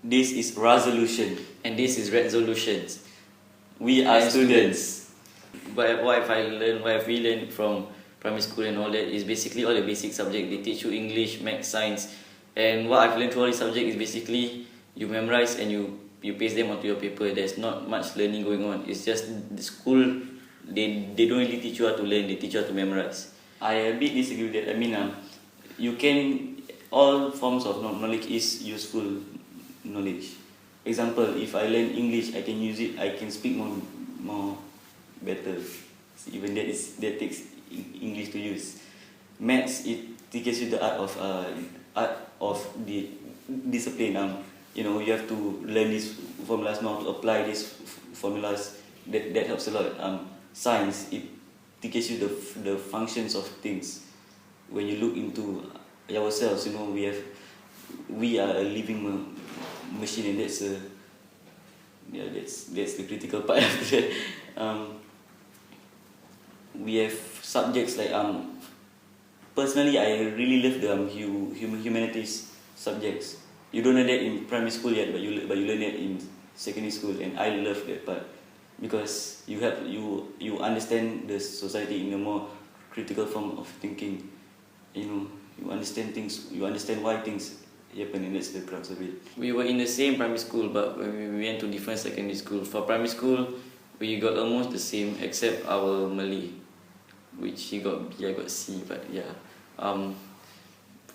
This is resolution. And this is resolutions. We are students. But what have we learned from primary school and all that is basically all the basic subject. They teach you English, math, science, and what I've learned through all these subjects is basically you memorize and you paste them onto your paper. There's not much learning going on. It's just the school, they don't really teach you how to learn, they teach you how to memorize. I a bit disagree with that. I mean, you can, all forms of knowledge is useful knowledge. Example, if I learn English, I can use it, I can speak more better. So even that takes English to use. Maths, it teaches you the art of the discipline. You know, you have to learn these formulas now to apply these formulas. That helps a lot. Science, it teaches you the functions of things. When you look into ourselves, you know, we are a living machine, and that's the critical part of that. We have subjects like personally, I really love the humanities subjects. You don't learn that in primary school yet, but you learn that in secondary school, and I love that part because you understand the society in a more critical form of thinking. You know, you understand things, you understand why things happen, and that's the crux of it. We were in the same primary school, but when we went to different secondary school. For primary school, we got almost the same except our Malay, which he got B, I got C, but yeah.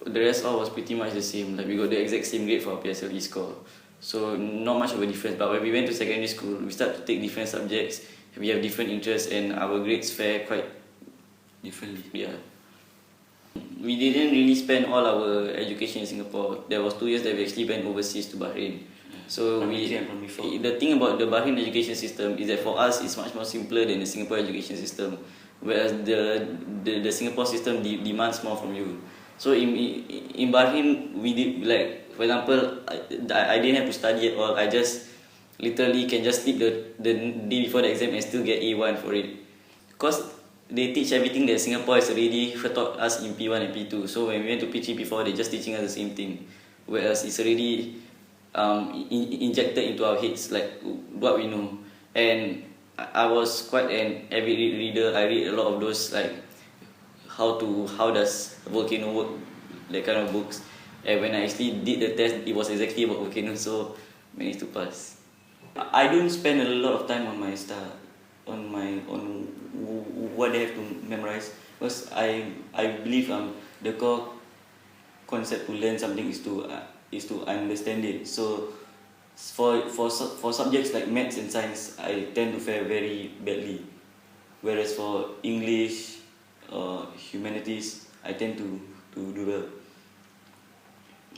The rest all was pretty much the same. Like we got the exact same grade for our PSLE score. So not much of a difference. But when we went to secondary school, we start to take different subjects. We have different interests, and our grades fare quite differently. Yeah. We didn't really spend all our education in Singapore. There was 2 years that we actually went overseas to Bahrain. So the thing about the Bahrain education system is that for us it's much more simpler than the Singapore education system, whereas the Singapore system demands more from you. So in Bahrain, we did, like, for example, I didn't have to study at all. I just literally can just sleep the day before the exam and still get A1 for it, because they teach everything that Singapore has already taught us in P1 and P2. So when we went to P3, P4, they're just teaching us the same thing, whereas it's already injected into our heads, like what we know. And I was quite an avid reader. I read a lot of those, like how does a volcano work, that kind of books. And when I actually did the test, it was exactly about volcanoes, so managed to pass. I don't spend a lot of time on my stuff, on what they have to memorize, because I believe the core concept to learn something is to understand it. So for subjects like maths and science, I tend to fare very badly, whereas for English or humanities, I tend to do well.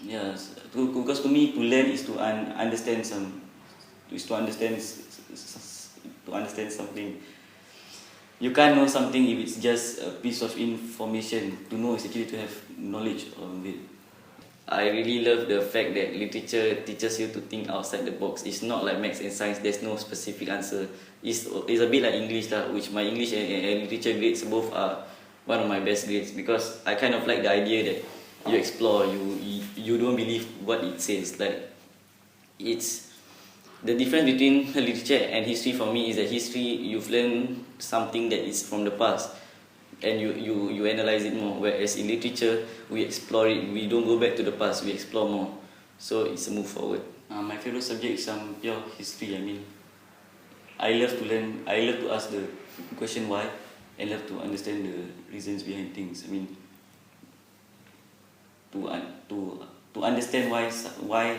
Yes, because to me, to learn is to understand something. You can't know something if it's just a piece of information. To know is actually to have knowledge of it. I really love the fact that literature teaches you to think outside the box. It's not like maths and science, there's no specific answer. It's a bit like English, which my English and literature grades both are one of my best grades, because I kind of like the idea that you explore, you don't believe what it says. Like, it's the difference between literature and history for me is that history, you've learned something that is from the past and you analyze it more, whereas in literature we explore it, we don't go back to the past, we explore more, so it's a move forward. My favorite subject is pure history. I mean, I love to learn, I love to ask the question why, and love to understand the reasons behind things. I mean, to understand why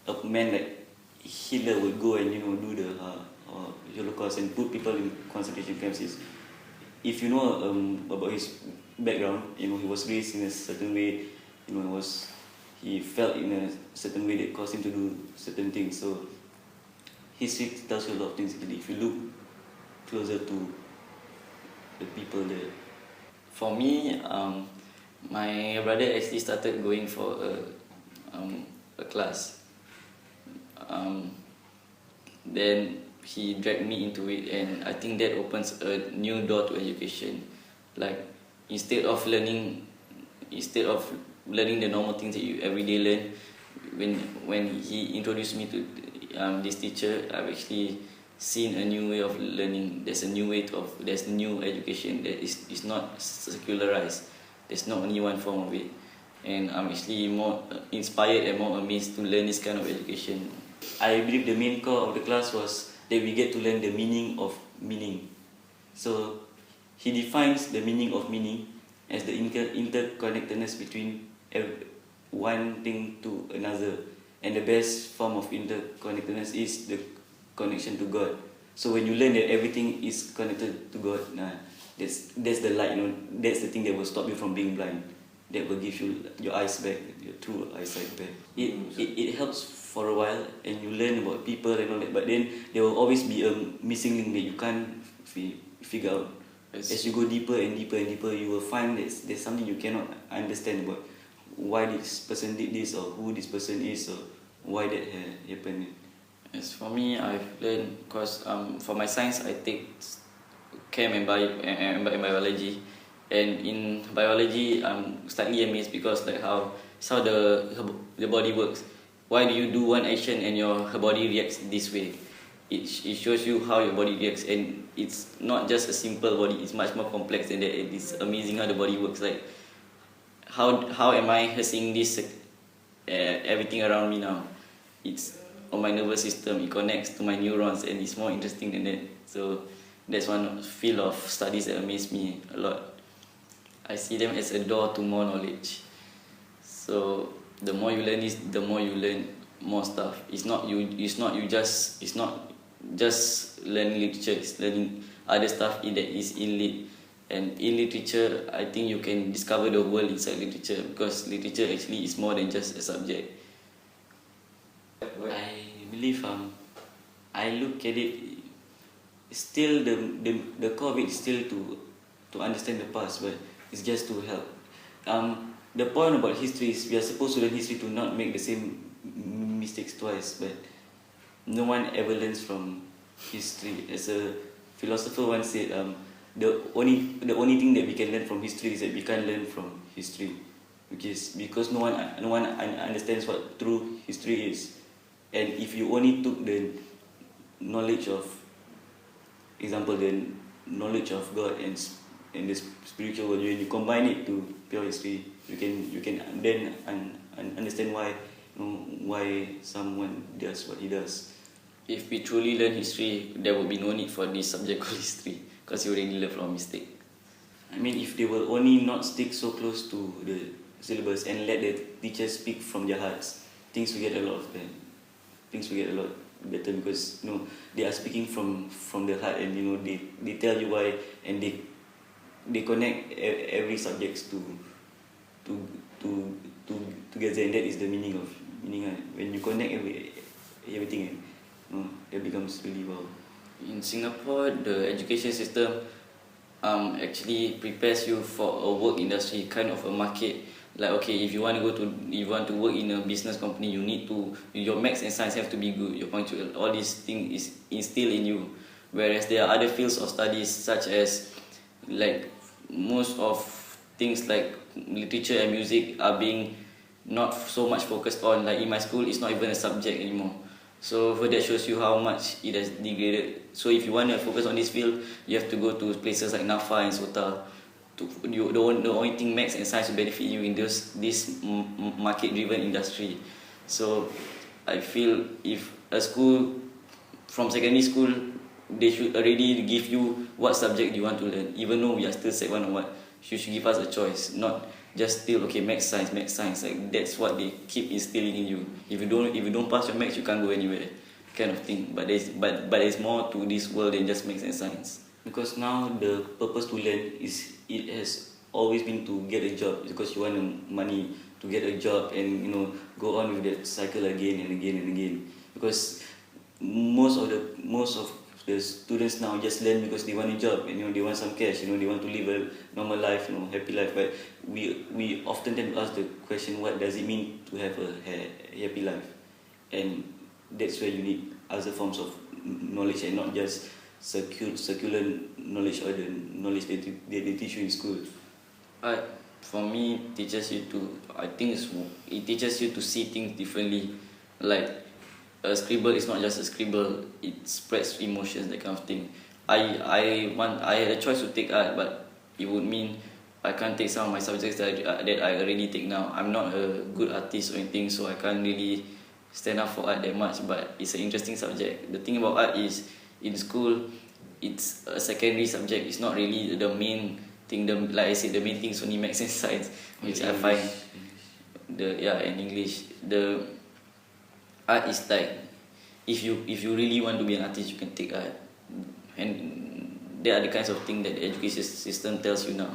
a man like Hitler would go and do the Holocaust and put people in concentration camps. Is, if you know about his background, he was raised in a certain way, he felt in a certain way that caused him to do certain things. So history tells you a lot of things if you look closer to the people there. For me, my brother actually started going for a class. Then he dragged me into it, and I think that opens a new door to education. Like, instead of learning the normal things that you everyday learn, when he introduced me to this teacher, I've actually seen a new way of learning. There's a new there's new education that is not secularized. There's not only one form of it, and I'm actually more inspired and more amazed to learn this kind of education. I believe the main core of the class was that we get to learn the meaning of meaning. So he defines the meaning of meaning as the interconnectedness between one thing to another, and the best form of interconnectedness is the connection to God. So when you learn that everything is connected to God, that's the light, that's the thing that will stop you from being blind, that will give you your eyes back, your true eyesight back. It helps for a while, and you learn about people and all that, but then there will always be a missing link that you can't figure out. As you go deeper and deeper and deeper, you will find that there's something you cannot understand about why this person did this, or who this person is, or why that happened. As for me, I've learned, because for my science, I take chem and biology, and in biology, I'm slightly amazed because like how the body works. Why do you do one action and her body reacts this way? It shows you how your body reacts, and it's not just a simple body. It's much more complex than that. It's amazing how the body works. Like how am I seeing this everything around me now? It's on my nervous system. It connects to my neurons, and it's more interesting than that. So that's one field of studies that amaze me a lot. I see them as a door to more knowledge. So the more you learn this, the more you learn more stuff. It's not just learning literature. It's learning other stuff that is in lit. And in literature, I think you can discover the world inside literature, because literature actually is more than just a subject. I believe I look at it, still the core of it is still to understand the past, but it's just to help. The point about history is we are supposed to learn history to not make the same mistakes twice, but no one ever learns from history. As a philosopher once said, the only thing that we can learn from history is that we can't learn from history, because no one understands what true history is. And if you only took the knowledge of, example, the knowledge of God and the spiritual world, when you combine it to pure history, you can then understand why someone does what he does. If we truly learn history, there would be no need for this subject called history, because you already learn from mistake. I mean, if they will only not stick so close to the syllabus and let the teachers speak from their hearts, things will get a lot better, because they are speaking from the heart, and they tell you why, and they connect every subject together, and that is the meaning. When you connect everything, that becomes really wow. In Singapore, the education system actually prepares you for a work industry, kind of a market. Like, okay, if you want to work in a business company, your maths and science have to be good. Your punctual, all these things is instilled in you. Whereas there are other fields of studies, such as like most of things like literature and music are being not so much focused on. Like in my school, it's not even a subject anymore. So that shows you how much it has degraded. So if you want to focus on this field, you have to go to places like NAFA and SOTA. The only thing maths and science will benefit you in this market-driven industry. So I feel if a school from secondary school, they should already give you what subject you want to learn. Even though we are still Sec 1 or what, you should give us a choice, not just still okay maths science. Like that's what they keep instilling in you. If you don't pass your maths, you can't go anywhere, kind of thing. But there's more to this world than just maths and science. Because now the purpose to learn it has always been to get a job, because you want the money to get a job and go on with that cycle again and again and again. Because most of the students now just learn because they want a job and they want some cash, they want to live a normal life, happy life. But we often tend to ask the question, what does it mean to have a happy life? And that's where you need other forms of knowledge, and not just secular knowledge or the knowledge that they teach you in school. For me, I think it teaches you to see things differently. Like a scribble is not just a scribble; it spreads emotions, that kind of thing. I had a choice to take art, but it would mean I can't take some of my subjects that I already take now. I'm not a good artist or anything, so I can't really stand up for art that much. But it's an interesting subject. The thing about art is, in school, it's a secondary subject. It's not really the main thing. Like I said, the main thing is only maths and science, which I find and English. The art is like, if you really want to be an artist, you can take art, and there are the kinds of things that the education system tells you now,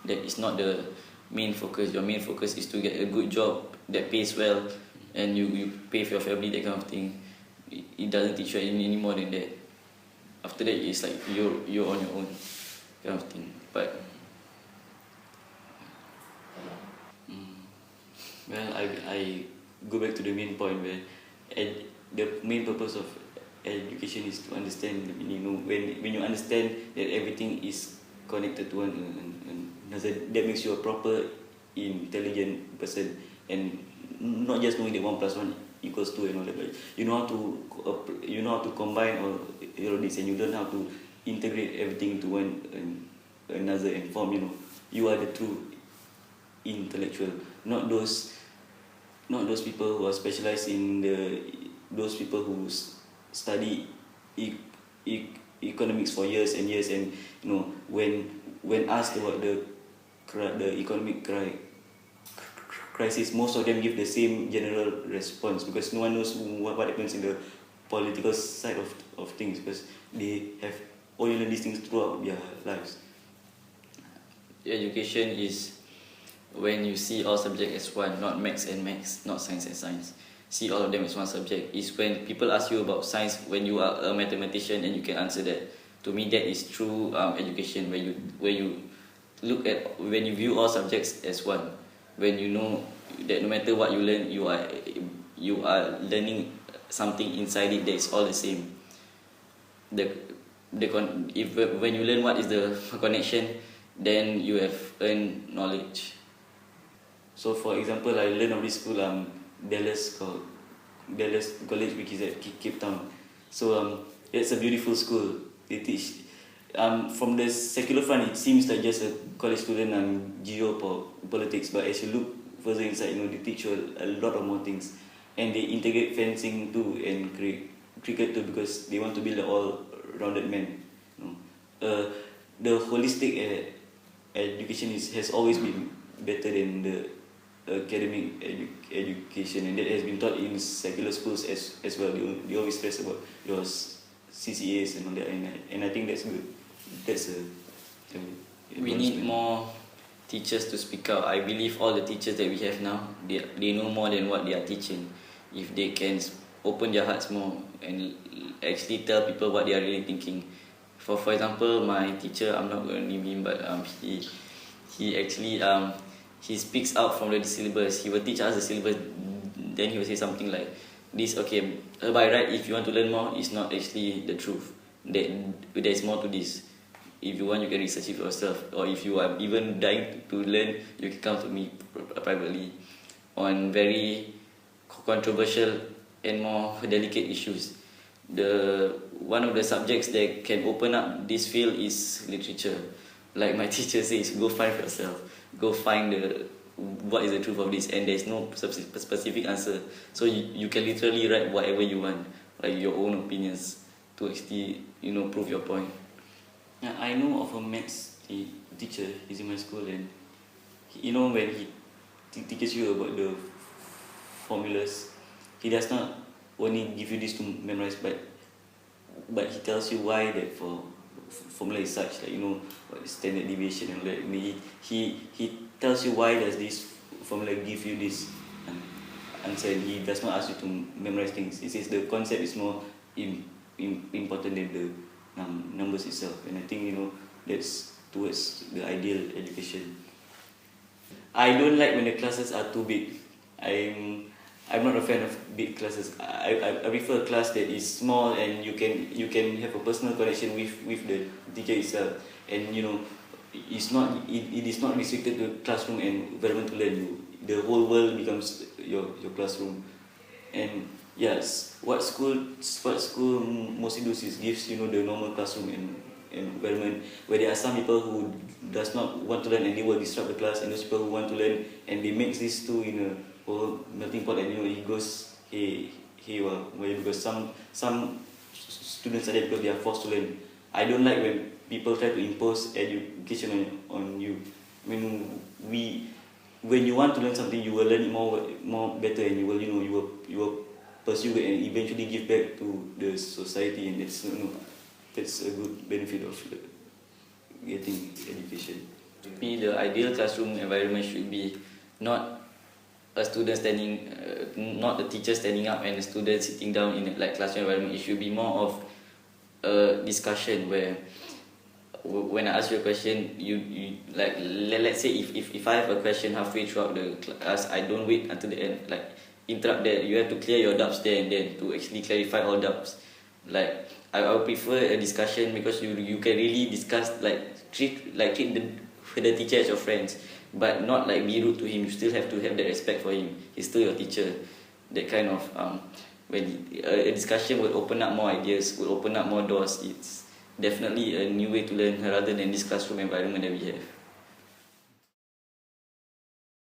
that is not the main focus. Your main focus is to get a good job that pays well, and you pay for your family, that kind of thing. It doesn't teach you any more than that. After that, it's like you're on your own, kind of thing. But well, I go back to the main point where the main purpose of education is to understand. You know, when you understand that everything is connected to one another, that makes you a proper intelligent person, and not just knowing that 1 plus 1 equals 2 and all that, but you know how to combine all this, and you learn how to integrate everything into one another and form. You know, you are the true intellectual, not those people who are specialized in those people who study economics for years and years, and you know, when asked about the economic crisis, most of them give the same general response, because no one knows what happens in the political side of things, because they have only learned these things throughout their lives. education is when you see all subjects as one, not maths and maths, not science and science. See all of them as one subject. Is when people ask you about science, when you are a mathematician and you can answer that. To me, that is true education, where you look at, when you view all subjects as one, when you know that no matter what you learn, you are learning something inside it that is all the same. When you learn what is the connection, then you have earned knowledge. So, for example, I learned of this school, Dallas College, which is at Cape Town. So it's a beautiful school. They teach from the secular front, it seems like just a college student geopolitics, but as you look further inside, you know, they teach you a lot of more things, and they integrate fencing too and cricket too, because they want to build an all-rounded man. You know, the holistic education has always been better than the academic education, and that has been taught in secular schools as well. They always stress about your CCAs and all that, and I think that's good. That's We need more teachers to speak out. I believe all the teachers that we have now, they know more than what they are teaching. If they can open their hearts more and actually tell people what they are really thinking. For example, my teacher, I'm not going to name him, but he actually he speaks out from the syllabus. He will teach us the syllabus, then he will say something like this: okay, by right, if you want to learn more, it's not actually the truth. There's more to this. If you want, you can research it for yourself, or if you are even dying to learn, you can come to me privately on very controversial and more delicate issues. One of the subjects that can open up this field is literature. Like my teacher says, go find for yourself. Go find what is the truth of this, and there's no specific answer. So you can literally write whatever you want, like your own opinions, to actually, you know, prove your point. Yeah, I know of a maths teacher. He's in my school, and you know, when he teaches you about the formulas, he does not only give you this to memorize, but he tells you why that formula is such, like, you know, what is standard deviation and all that. He tells you why does this formula give you this answer, and he does not ask you to memorize things. He says the concept is more important than the numbers itself, and I think, you know, that's towards the ideal education. I don't like when the classes are too big. I'm not a fan of big classes. I prefer a class that is small, and you can have a personal connection with the teacher itself, and you know, it is not restricted to classroom and environment to learn. The whole world becomes your classroom. And yes, what school mostly does is gives the normal classroom and environment, where there are some people who does not want to learn and they will disrupt the class, and those people who want to learn and they mix these two in a whole melting pot, and it goes because some students are there because they are forced to learn. I don't like when people try to impose education on you. When you want to learn something, you will learn it more better, and you will pursue it and eventually give back to the society, and that's a good benefit of getting education. To me, the ideal classroom environment should be not a student standing, not the teacher standing up and the student sitting down in like classroom environment. It should be more of a discussion where, when I ask you a question, you like, let's say if I have a question halfway throughout the class, I don't wait until the end, like interrupt that. You have to clear your doubts there and then to actually clarify all doubts. Like I would prefer a discussion, because you can really discuss, like treat the teacher as your friends, but not like be rude to him. You still have to have that respect for him. He's still your teacher. That kind of when a discussion will open up more ideas, will open up more doors. It's definitely a new way to learn rather than this classroom environment that we have.